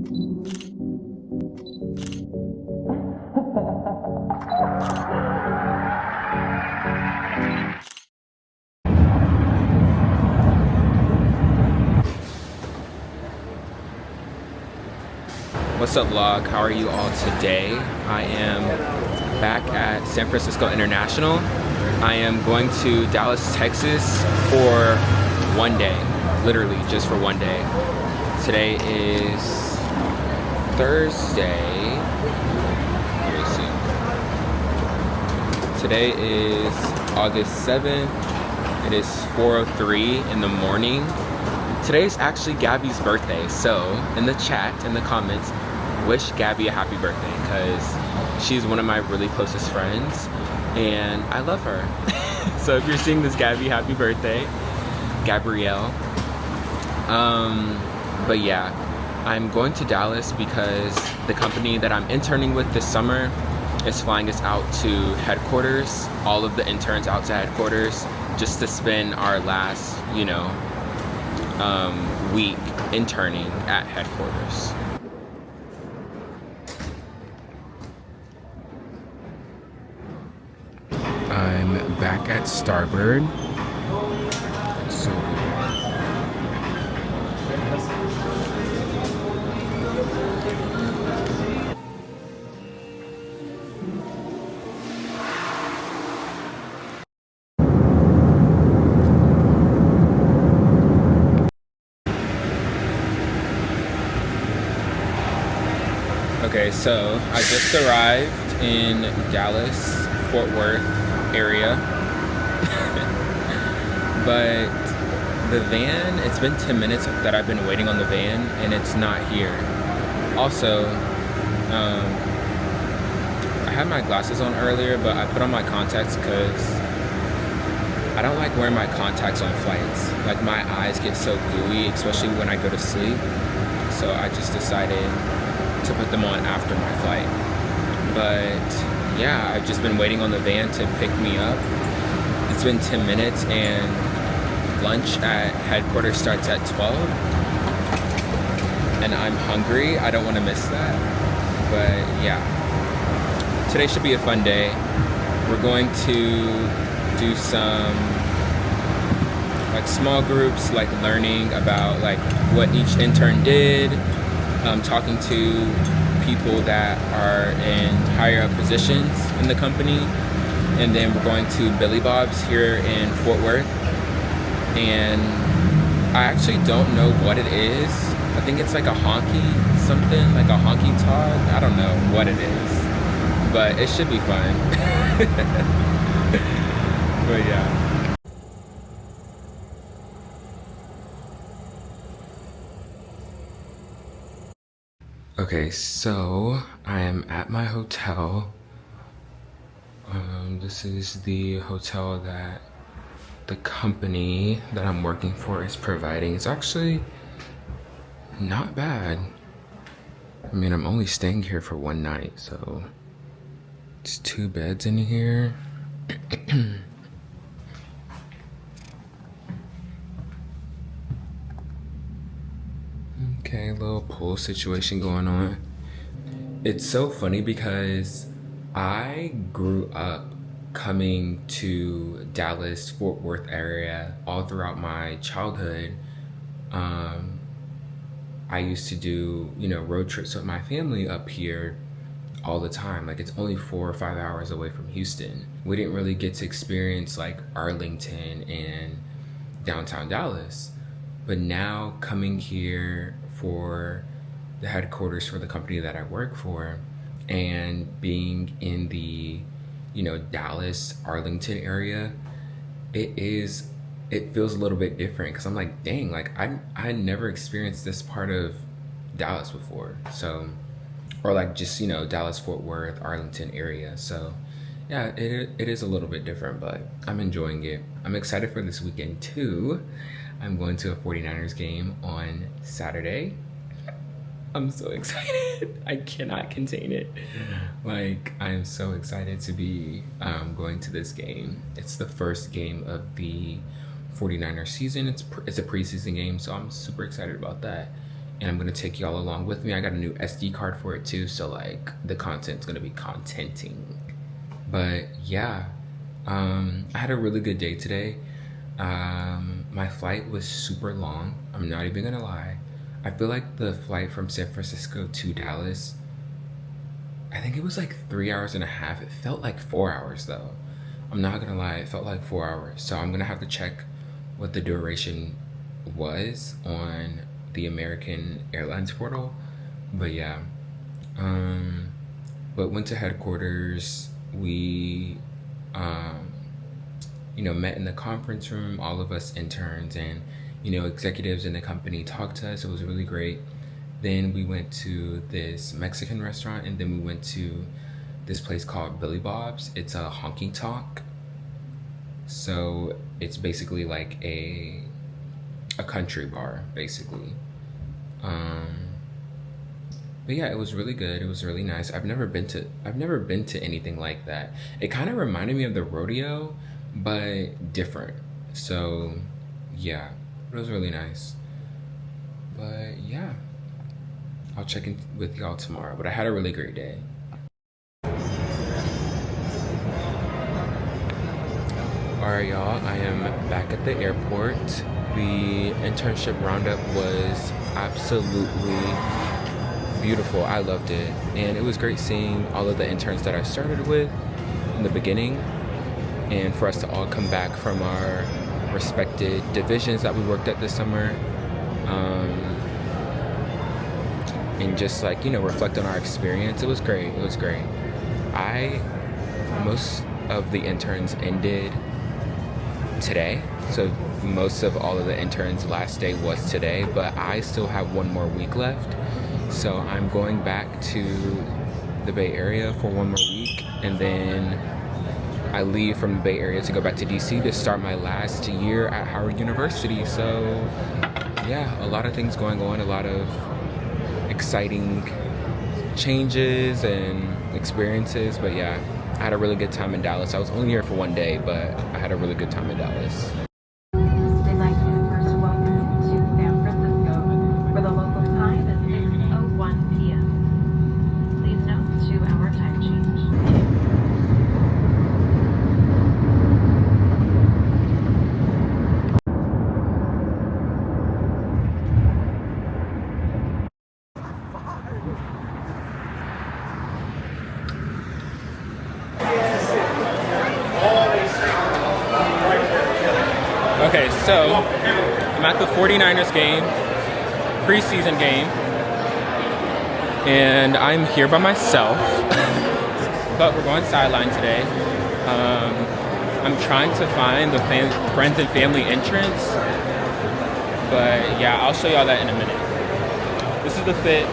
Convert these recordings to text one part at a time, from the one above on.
What's up, vlog? How are you all today? I am back at San Francisco International. I am going to Dallas, Texas for one day, literally just for one day. Today is Thursday. Let me see. Today is August 7th. It is 4:03 in the morning. Today's actually Gabby's birthday, so in the chat, in the comments, wish Gabby a happy birthday because she's one of my really closest friends and I love her. So if you're seeing this, Gabby, happy birthday, Gabrielle. But yeah, I'm going to Dallas because the company that I'm interning with this summer is flying us out to headquarters, all of the interns out to headquarters, just to spend our last, week interning at headquarters. I'm back at Starboard. So okay, so I just arrived in Dallas, Fort Worth area. But the van, it's been 10 minutes that I've been waiting on the van and it's not here. Also, I had my glasses on earlier, but I put on my contacts because I don't like wearing my contacts on flights. Like my eyes get so gooey, especially when I go to sleep. So I just decided to put them on after my flight. But yeah, I've just been waiting on the van to pick me up. It's been 10 minutes and lunch at headquarters starts at 12. And I'm hungry. I don't want to miss that. But yeah, today should be a fun day. We're going to do some like small groups, like learning about like what each intern did, talking to people that are in higher up positions in the company, and then we're going to Billy Bob's here in Fort Worth, and I actually don't know what it is. I think it's like a honky something, like a honky tonk. I don't know what it is, but it should be fun. But yeah. Okay, so I am at my hotel. This is the hotel that the company that I'm working for is providing. It's actually not bad. I mean, I'm only staying here for one night, so it's 2 beds in here. Okay, a little pool situation going on. It's so funny because I grew up coming to Dallas, Fort Worth area all throughout my childhood. I used to do, road trips with my family up here all the time. Like it's only 4 or 5 hours away from Houston. We didn't really get to experience like Arlington and downtown Dallas. But now coming here for the headquarters for the company that I work for and being in the, Dallas, Arlington area, it feels a little bit different because I'm like, dang, like I never experienced this part of Dallas before. So, or like just, Dallas, Fort Worth, Arlington area. So yeah, it is a little bit different, but I'm enjoying it. I'm excited for this weekend too. I'm going to a 49ers game on Saturday. I'm so excited. I cannot contain it. Like, I'm so excited to be going to this game. It's the first game of the 49ers season. It's a preseason game, so I'm super excited about that. and I'm gonna take y'all along with me. I got a new SD card for it too, so like the content's gonna be contenting. But yeah, I had a really good day today. My flight was super long. I'm not even gonna lie. I feel like the flight from San Francisco to Dallas, I think it was like 3 hours and a half. It felt like 4 hours though. I'm not gonna lie, it felt like 4 hours. So I'm gonna have to check what the duration was on the American Airlines portal. But yeah, but went to headquarters. We, met in the conference room, all of us interns and, executives in the company talked to us. It was really great. Then we went to this Mexican restaurant, and then we went to this place called Billy Bob's. It's a honky tonk. So it's basically like a country bar, basically. But yeah, it was really good. It was really nice. I've never been to anything like that. It kind of reminded me of the rodeo, but different. So yeah, it was really nice. But yeah, I'll check in with y'all tomorrow. But I had a really great day. All right, y'all, I am back at the airport. The internship roundup was absolutely beautiful. I loved it. And it was great seeing all of the interns that I started with in the beginning, and for us to all come back from our respected divisions that we worked at this summer, and just like, reflect on our experience. It was great. It was great. Most of the interns ended today. So most of all of the interns' last day was today, but I still have one more week left. So I'm going back to the Bay Area for one more week, and then I leave from the Bay Area to go back to DC to start my last year at Howard University. So yeah, a lot of things going on, a lot of exciting changes and experiences. But yeah, I had a really good time in Dallas. I was only here for one day, but I had a really good time in Dallas. We'd like to first welcome to San Francisco, where the local time is 6:01 p.m. Please note 2-hour time change. Okay, so I'm at the 49ers game, preseason game, and I'm here by myself, but we're going sideline today. I'm trying to find the friends and family entrance, but yeah, I'll show y'all that in a minute. This is the fit.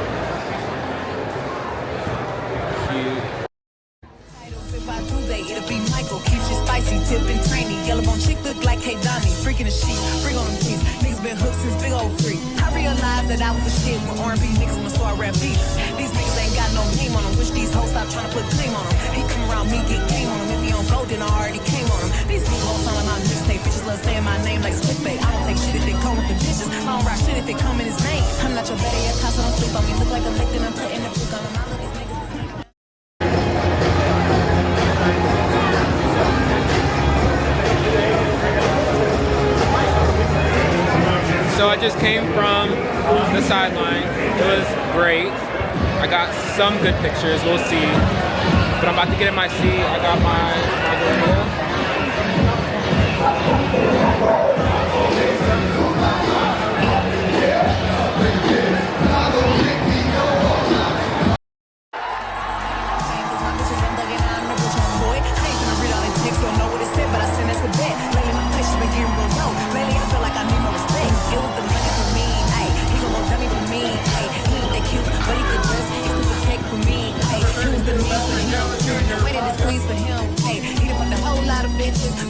It'll be Michael, keeps you spicy, tipping trainy. Yellow bone chick look like Hey Donnie. Freaking the sheets, freak on them keys. Niggas been hooked since big old free. I realized that I was the shit when R&B niggas wanna start rap beats. These niggas ain't got no name on them. Wish these hoes stop trying to put claim on them. He come around me, get game on him. If he on go, then I already came on him. These new hoes sound like my mixtape. Bitches love saying my name like clickbait. I don't take shit if they come with the bitches. I don't rock shit if they come in his name. I'm not your better yet, so don't sleep on me. Look like a lick, then I'm putting the flick on him. I love these niggas. So I just came from the sideline. It was great. I got some good pictures, we'll see. But I'm about to get in my seat. I got my margarita.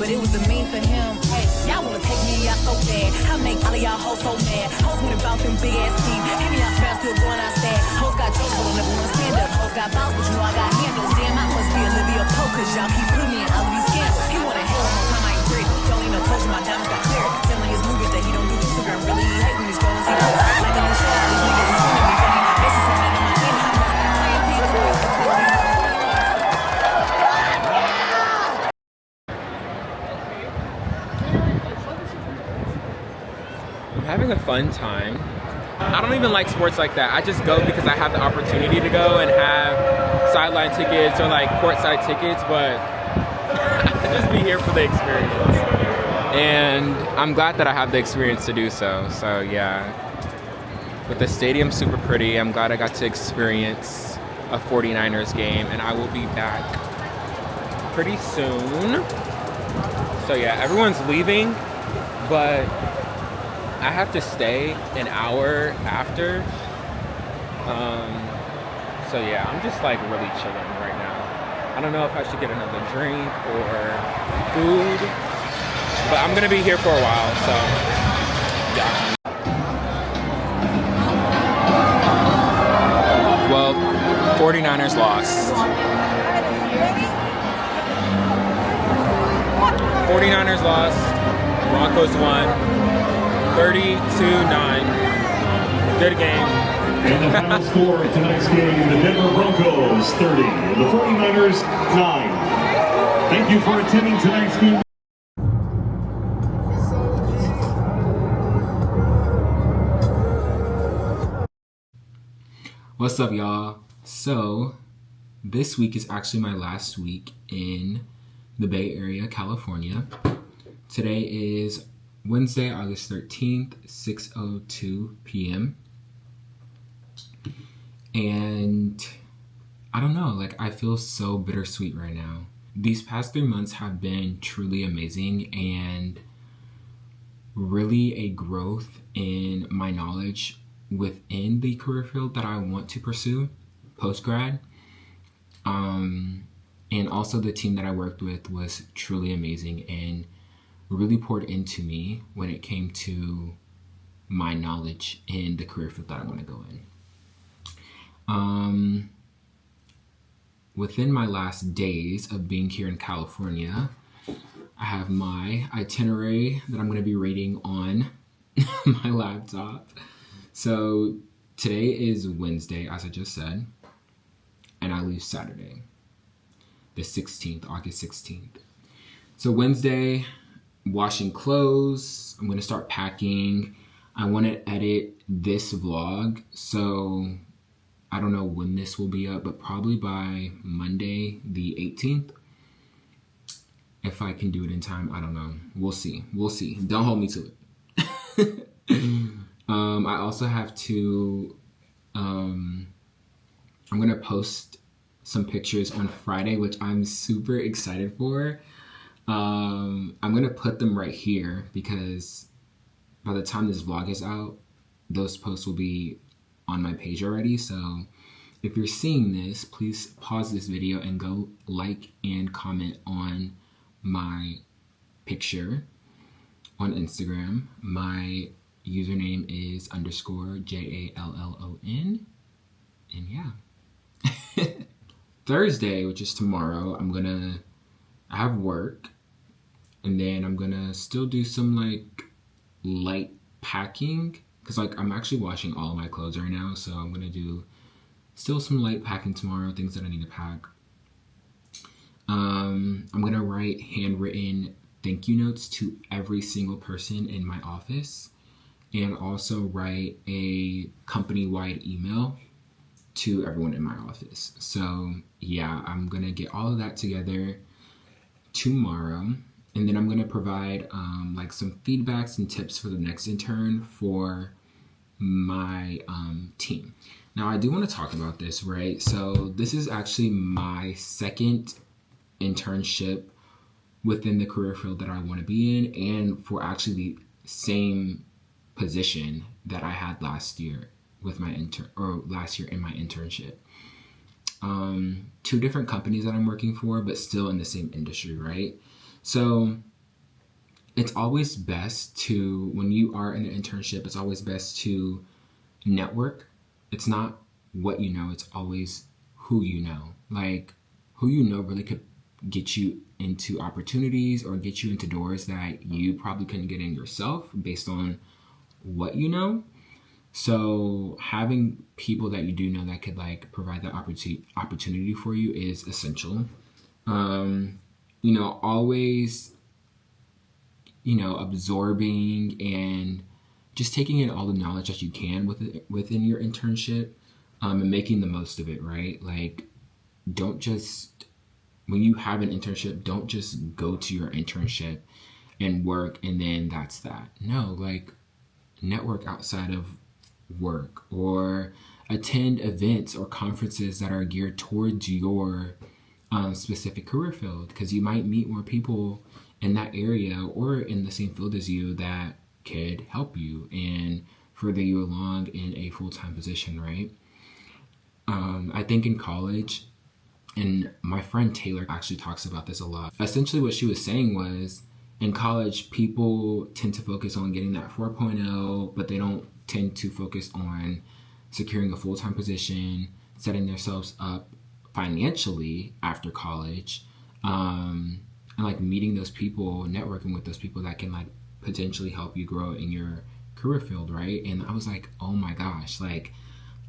But it was the mean for him. Hey, y'all wanna take me out so bad. I make all of y'all hoes so mad. Hoes wanna bounce them big ass teeth. Hear me out fast, still going outside. Hoes got jokes, but don't never wanna stand up. Hoes got balls, but you know I got handles. Damn, I must be Olivia Pope, cause y'all keep putting me in all of these scandals. He wanna hell one more time, I ain't pretty. Don't need no closure, my diamonds got clear. Telling his movement that he don't do Instagram. Really, he hate when he's scrolling, see posts. Like a new show, all these niggas having a fun time. I don't even like sports like that. I just go because I have the opportunity to go and have sideline tickets or like courtside tickets, but I just be here for the experience. And I'm glad that I have the experience to do so. So yeah, but the stadium's super pretty. I'm glad I got to experience a 49ers game, and I will be back pretty soon. So yeah, everyone's leaving, but I have to stay an hour after. So yeah, I'm just like really chilling right now. I don't know if I should get another drink or food, but I'm gonna be here for a while, so yeah. Well, 49ers lost. 49ers lost. Broncos won. 32-9. Good game. And the final score of tonight's game, the Denver Broncos 30, the 49ers 9. Thank you for attending tonight's game. What's up, y'all? So, this week is actually my last week in the Bay Area, California. Today is Wednesday, August 13th, 6:02 p.m. And I don't know, like I feel so bittersweet right now. These past 3 months have been truly amazing and really a growth in my knowledge within the career field that I want to pursue post-grad. And also the team that I worked with was truly amazing and really poured into me when it came to my knowledge in the career field that I want to go in. Within my last days of being here in California, I have my itinerary that I'm going to be reading on my laptop. So today is Wednesday, as I just said, and I leave Saturday, the 16th, August 16th. So Wednesday, washing clothes. I'm going to start packing. I want to edit this vlog, so I don't know when this will be up, but probably by Monday, the 18th. If I can do it in time, I don't know. We'll see. Don't hold me to it. I also have to, I'm going to post some pictures on Friday, which I'm super excited for. I'm going to put them right here because by the time this vlog is out, those posts will be on my page already. So if you're seeing this, please pause this video and go like and comment on my picture on Instagram. My username is _JALLON. And yeah. Thursday, which is tomorrow, I have work, and then I'm gonna still do some like light packing because like I'm actually washing all of my clothes right now, so I'm gonna do still some light packing tomorrow, things that I need to pack. I'm gonna write handwritten thank you notes to every single person in my office, and also write a company-wide email to everyone in my office. So yeah, I'm gonna get all of that together tomorrow, and then I'm gonna provide like some feedbacks and tips for the next intern for my team. Now I do want to talk about this, right? So this is actually my second internship within the career field that I want to be in, and for actually the same position that I had last year with my last year in my internship. 2 different companies that I'm working for, but still in the same industry, right? So it's always best to, when you are in an internship, it's always best to network. It's not what you know, it's always who you know. Like, who you know really could get you into opportunities or get you into doors that you probably couldn't get in yourself based on what you know. So having people that you do know that could like provide that opportunity for you is essential. Always, absorbing and just taking in all the knowledge that you can within your internship, and making the most of it, right? Like, don't just, when you have an internship, don't just go to your internship and work and then that's that. No, like, network outside of work, or attend events or conferences that are geared towards your specific career field, because you might meet more people in that area or in the same field as you that could help you and further you along in a full-time position, right? I think in college, and my friend Taylor actually talks about this a lot. Essentially what she was saying was, in college, people tend to focus on getting that 4.0, but they don't tend to focus on securing a full-time position, setting themselves up financially after college, and like meeting those people, networking with those people that can like potentially help you grow in your career field, right? And I was like, oh my gosh, like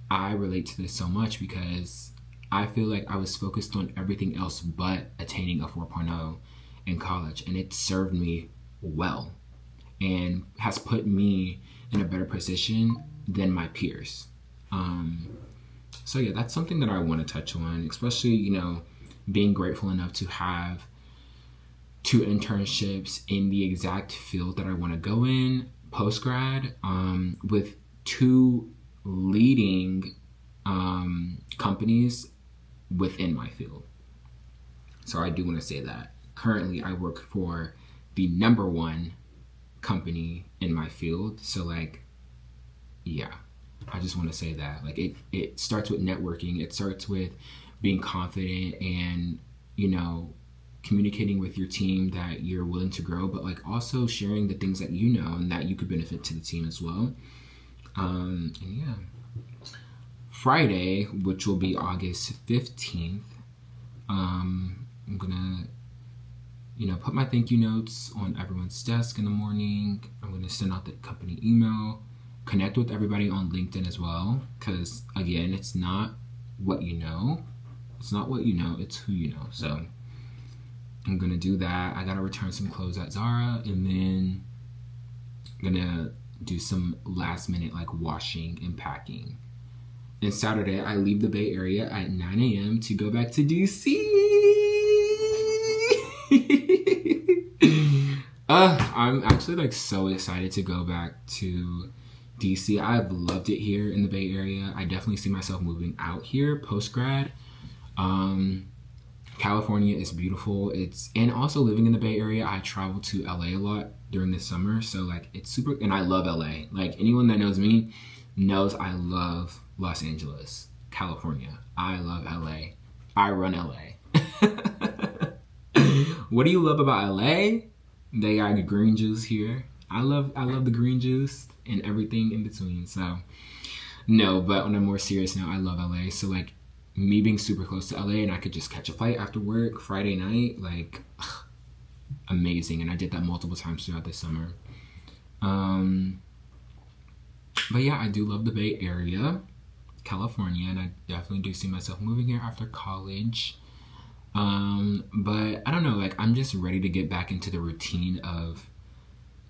I relate to this so much, because I feel like I was focused on everything else but attaining a 4.0 in college, and it served me well and has put me in a better position than my peers. So yeah, that's something that I want to touch on, especially, you know, being grateful enough to have 2 internships in the exact field that I want to go in post-grad, with 2 leading companies within my field. So I do want to say that. Currently, I work for the #1 company in my field. So like, yeah, I just want to say that. Like it starts with networking. It starts with being confident and, you know, communicating with your team that you're willing to grow, but like also sharing the things that you know and that you could benefit to the team as well. And yeah. Friday, which will be August 15th, I'm gonna, you know, put my thank you notes on everyone's desk in the morning. I'm gonna send out the company email, connect with everybody on LinkedIn as well, because again, it's not what you know. It's not what you know, it's who you know. So I'm gonna do that. I gotta return some clothes at Zara, and then I'm gonna do some last minute like washing and packing. And Saturday, I leave the Bay Area at 9 a.m. to go back to DC. I'm actually like so excited to go back to DC. I've loved it here in the Bay Area. I definitely see myself moving out here post-grad. California is beautiful. And also living in the Bay Area, I travel to LA a lot during the summer. So like it's super, and I love LA. Like anyone that knows me knows I love Los Angeles, California. I love LA. I run LA. What do you love about LA? They got green juice here. I love the green juice and everything in between. So no, but on a more serious note, I love LA. So like me being super close to LA and I could just catch a flight after work Friday night, like amazing. And I did that multiple times throughout the summer. But yeah, I do love the Bay Area, California, and I definitely do see myself moving here after college. But I don't know, like I'm just ready to get back into the routine of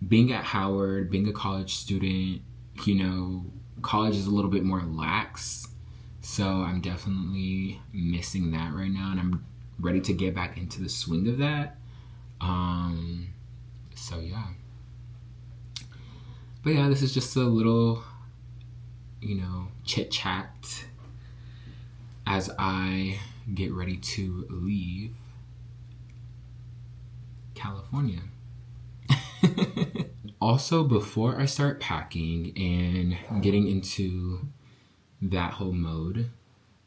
being at Howard, being a college student. You know, college is a little bit more lax, so I'm definitely missing that right now, and I'm ready to get back into the swing of that. So yeah. But yeah, this is just a little, you know, chit chat as I get ready to leave California. Also, before I start packing and getting into that whole mode,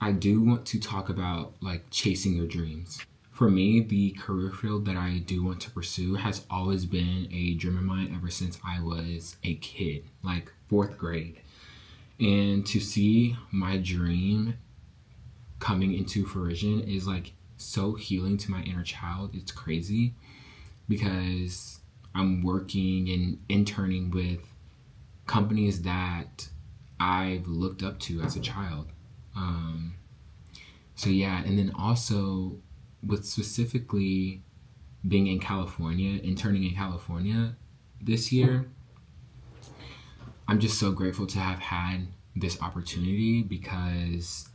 I do want to talk about like chasing your dreams. For me, the career field that I do want to pursue has always been a dream of mine ever since I was a kid, like 4th grade. And to see my dream coming into fruition is like so healing to my inner child. It's crazy because I'm working and interning with companies that I've looked up to as a child. So yeah, and then also with specifically being in California, interning in California this year, I'm just so grateful to have had this opportunity because,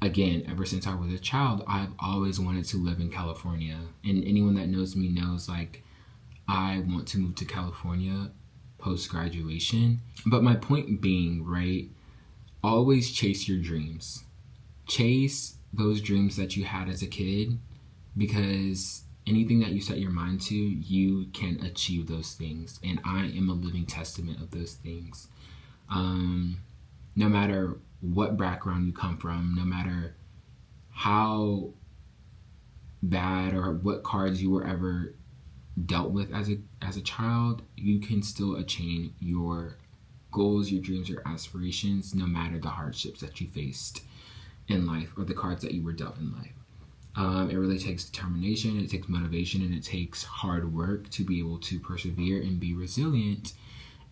again, ever since I was a child, I've always wanted to live in California. And anyone that knows me knows, like, I want to move to California post-graduation. But my point being, right, always chase your dreams. Chase those dreams that you had as a kid, because anything that you set your mind to, you can achieve those things. And I am a living testament of those things. No matter what background you come from, no matter how bad or what cards you were ever dealt with as a child, you can still attain your goals, your dreams, your aspirations, no matter the hardships that you faced in life or the cards that you were dealt in life. It really takes determination, it takes motivation, and it takes hard work to be able to persevere and be resilient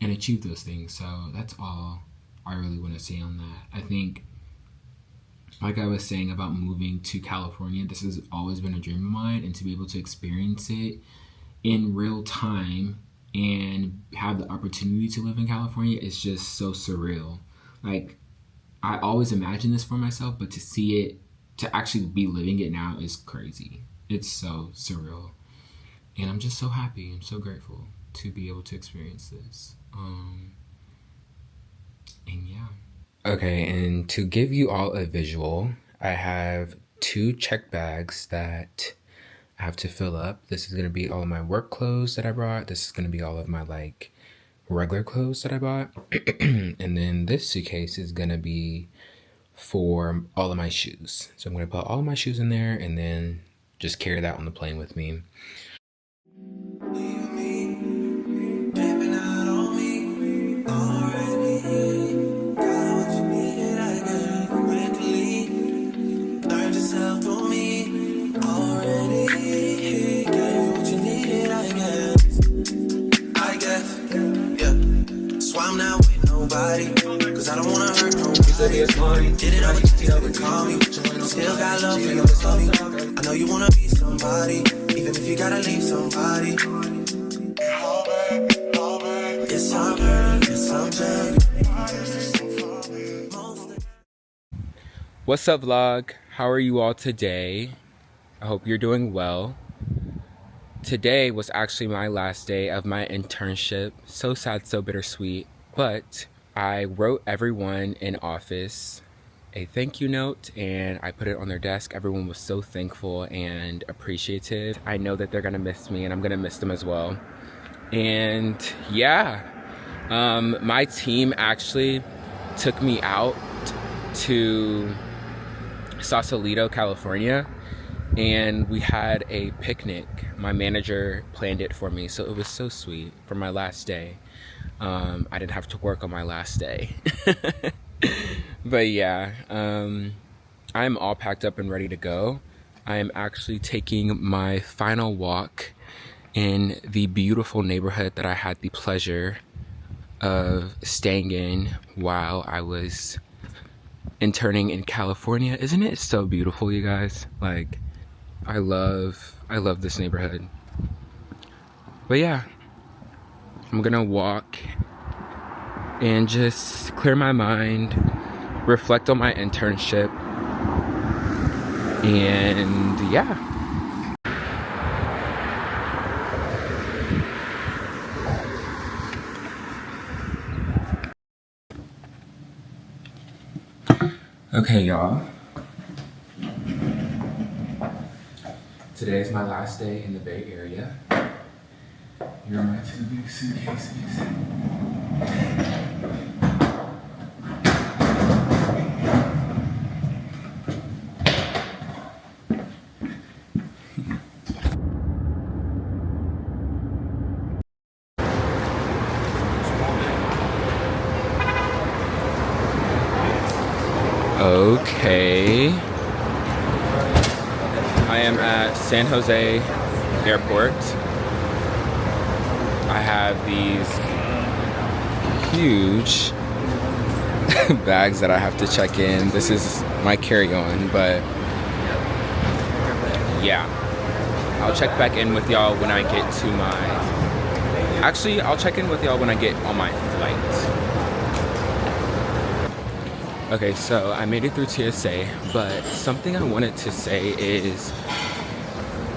and achieve those things. So that's all I really want to say on that. I think, like I was saying about moving to California, this has always been a dream of mine, and to be able to experience it in real time and have the opportunity to live in California is just so surreal. Like, I always imagined this for myself, but to see it, to actually be living it now is crazy. It's so surreal. And I'm just so happy. I'm so grateful to be able to experience this. And yeah. Okay, and to give you all a visual, I have 2 check bags that I have to fill up. This is going to be all of my work clothes that I brought. This is going to be all of my like regular clothes that I bought. And then this suitcase is going to be for all of my shoes. So I'm going to put all of my shoes in there and then just carry that on the plane with me. I'm not with nobody, cause I don't wanna hurt nobody. Did it all, you call me. Still got love for you. I know you wanna be somebody, even if you gotta leave somebody. It's all good, it's all good. What's up, vlog? How are you all today? I hope you're doing well. Today was actually my last day of my internship. So sad, so bittersweet. But I wrote everyone in office a thank you note and I put it on their desk. Everyone was so thankful and appreciative. I know that they're gonna miss me and I'm gonna miss them as well. And yeah, my team actually took me out to Sausalito, California, and we had a picnic. My manager planned it for me, so it was so sweet for my last day. I didn't have to work on my last day. But yeah, I'm all packed up and ready to go. I am actually taking my final walk in the beautiful neighborhood that I had the pleasure of staying in while I was interning in California. Isn't it so beautiful, you guys? Like, I love this neighborhood. But yeah, I'm gonna walk and just clear my mind, reflect on my internship, and yeah. Okay, y'all. Today is my last day in the Bay Area. Here are my 2 big suitcases. Okay. I am at San Jose Airport. I have these huge bags that I have to check in. This is my carry-on, but yeah. I'll check back in with y'all when I get to my Actually, I'll check in with y'all when I get on my flight. Okay, so I made it through TSA, but something I wanted to say is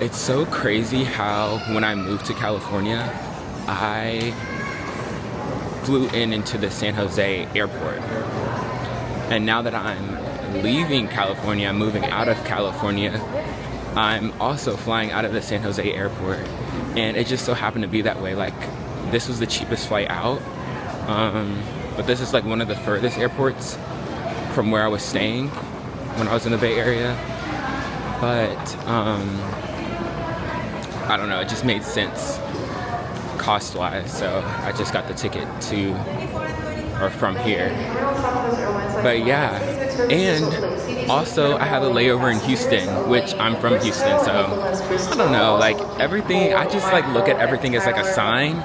it's so crazy how when I moved to California, I flew into the San Jose airport. And now that I'm leaving California, I'm moving out of California, I'm also flying out of the San Jose airport. And it just so happened to be that way. Like, this was the cheapest flight out. But this is like one of the furthest airports from where I was staying when I was in the Bay Area. But I don't know, it just made sense cost-wise. So I just got the ticket to or from here. But yeah, and also I have a layover in Houston, which I'm from Houston, so I don't know, like everything, I just like look at everything as like a sign,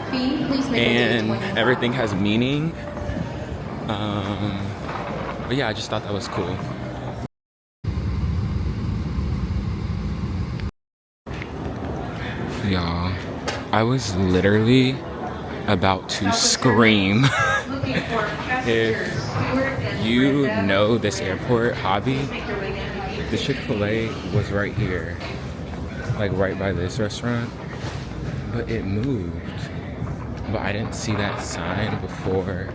and everything has meaning. But yeah, I just thought that was cool. Y'all, I was literally about to scream. If you know this airport, Hobby, the Chick-fil-A was right here, like right by this restaurant, but it moved. But I didn't see that sign before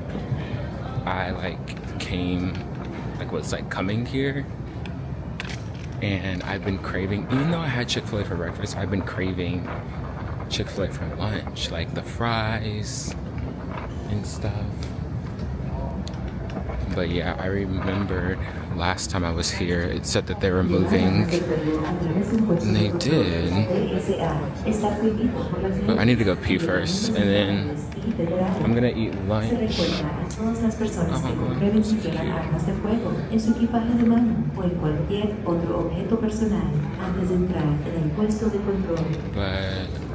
I was coming here. And I've been craving, even though I had Chick-fil-A for breakfast, I've been craving Chick-fil-A for lunch, like the fries and stuff. But yeah, I remembered last time I was here, it said that they were moving, and they did. But I need to go pee first, and then I'm gonna eat lunch. But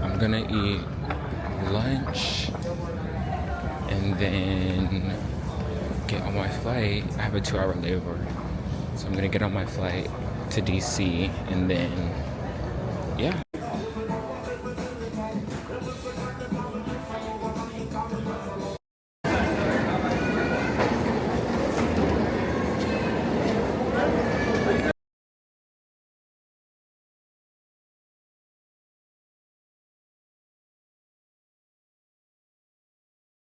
I'm gonna eat lunch, and then get on my flight. I have a 2-hour layover, so I'm gonna get on my flight to DC and then